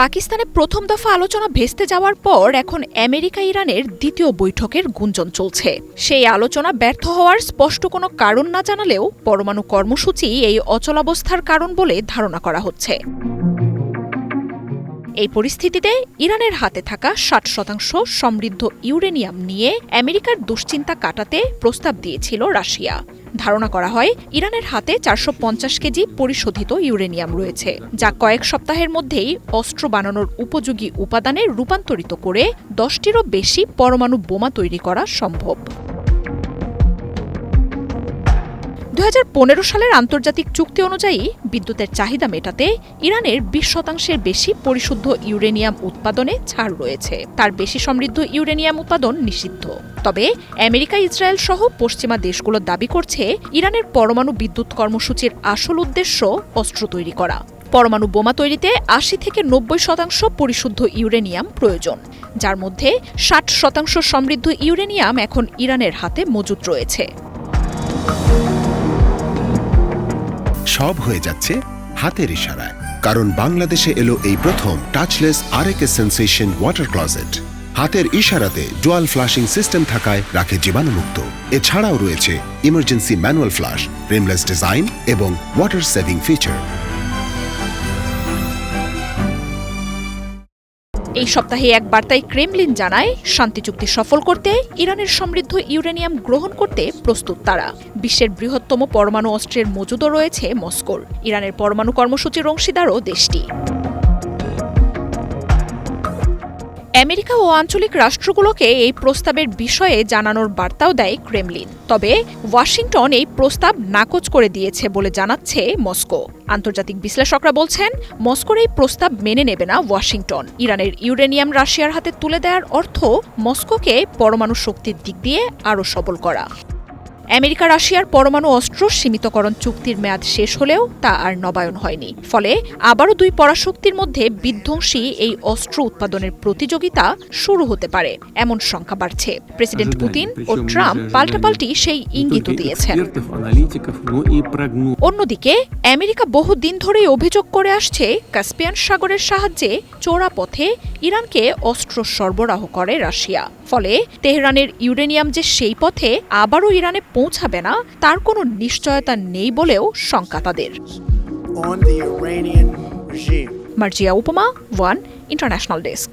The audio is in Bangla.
পাকিস্তানে প্রথম দফা আলোচনা ভেস্তে যাওয়ার পর এখন আমেরিকা ইরানের দ্বিতীয় বৈঠকের গুঞ্জন চলছে। সেই আলোচনা ব্যর্থ হওয়ার স্পষ্ট কোনো কারণ না জানালেও পরমাণু কর্মসূচি এই অচলাবস্থার কারণ বলে ধারণা করা হচ্ছে। এই পরিস্থিতিতে ইরানের হাতে থাকা ৬০% সমৃদ্ধ ইউরেনিয়াম নিয়ে আমেরিকার দুশ্চিন্তা কাটাতে প্রস্তাব দিয়েছিল রাশিয়া। ধারণা করা হয় ইরানের হাতে ৪৫০ কেজি পরিশোধিত ইউরেনিয়াম রয়েছে, যা কয়েক সপ্তাহের মধ্যেই অস্ত্র বানানোর উপযোগী উপাদানে রূপান্তরিত করে ১০টিরও বেশি পরমাণু বোমা তৈরি করা সম্ভব। ২০১৫ সালের আন্তর্জাতিক চুক্তি অনুযায়ী বিদ্যুতের চাহিদা মেটাতে ইরানের ২০% বেশি পরিশুদ্ধ ইউরেনিয়াম উৎপাদনে ছাড় রয়েছে। তার বেশি সমৃদ্ধ ইউরেনিয়াম উৎপাদন নিষিদ্ধ। তবে আমেরিকা, ইসরায়েল সহ পশ্চিমা দেশগুলো দাবি করছে ইরানের পরমাণু বিদ্যুৎ কর্মসূচির আসল উদ্দেশ্য অস্ত্র তৈরি করা। পরমাণু বোমা তৈরিতে ৮০ থেকে ৯০% পরিশুদ্ধ ইউরেনিয়াম প্রয়োজন, যার মধ্যে ৬০% সমৃদ্ধ ইউরেনিয়াম এখন ইরানের হাতে মজুদ রয়েছে। সব হয়ে যাচ্ছে হাতের ইশারায়, কারণ বাংলাদেশে এলো এই প্রথম টাচলেস আরএকএস সেন্সেশন ওয়াটার ক্লোজেট। হাতের ইশারাতে ডুয়াল ফ্লাশিং সিস্টেম থাকায় রাখে জীবাণুমুক্ত। এছাড়াও রয়েছে emergency manual flush, rimless design এবং ওয়াটার সেভিং ফিচার। এই সপ্তাহে এক বার্তায় ক্রেমলিন জানায়, শান্তি চুক্তি সফল করতে ইরানের সমৃদ্ধ ইউরেনিয়াম গ্রহণ করতে প্রস্তুত তারা। বিশ্বের বৃহত্তম পরমাণু অস্ত্রের মজুদও রয়েছে মস্কোর। ইরানের পরমাণু কর্মসূচির অংশীদারও দেশটি। আমেরিকা ও আঞ্চলিক রাষ্ট্রগুলোকে এই প্রস্তাবের বিষয়ে জানানোর বার্তাও দেয় ক্রেমলিন। তবে ওয়াশিংটন এই প্রস্তাব নাকচ করে দিয়েছে বলে জানাচ্ছে মস্কো। আন্তর্জাতিক বিশ্লেষকরা বলছেন, মস্কোর এই প্রস্তাব মেনে নেবে না ওয়াশিংটন। ইরানের ইউরেনিয়াম রাশিয়ার হাতে তুলে দেওয়ার অর্থ মস্কোকে পরমাণু শক্তির দিক দিয়ে আরও সবল করা। আমেরিকা রাশিয়ার পরমাণু অস্ত্র সীমিতকরণ চুক্তির মেয়াদ শেষ হলেও তা আর নবায়ন হয়নি। ফলে আবারও দুই পরাশক্তির মধ্যে বিধ্বংসী এই অস্ত্র উৎপাদনের প্রতিযোগিতা শুরু হতে পারে এমন শঙ্কা বাড়ছে। প্রেসিডেন্ট পুতিন ও ট্রাম্প পাল্টাপাল্টি সেই ইঙ্গিত দিয়েছেন। অন্যদিকে আমেরিকা বহুদিন ধরেই অভিযোগ করে আসছে, কাস্পিয়ান সাগরের সাহায্যে চোরা পথে ইরানকে অস্ত্র সরবরাহ করে রাশিয়া। ফলে তেহরানের ইউরেনিয়াম যে সেই পথে আবারও ইরানে পৌঁছাবে না, তার কোনো নিশ্চয়তা নেই বলেও শঙ্কা তাদের। মার্জিয়া উপমা, ওয়ান ইন্টারন্যাশনাল ডেস্ক।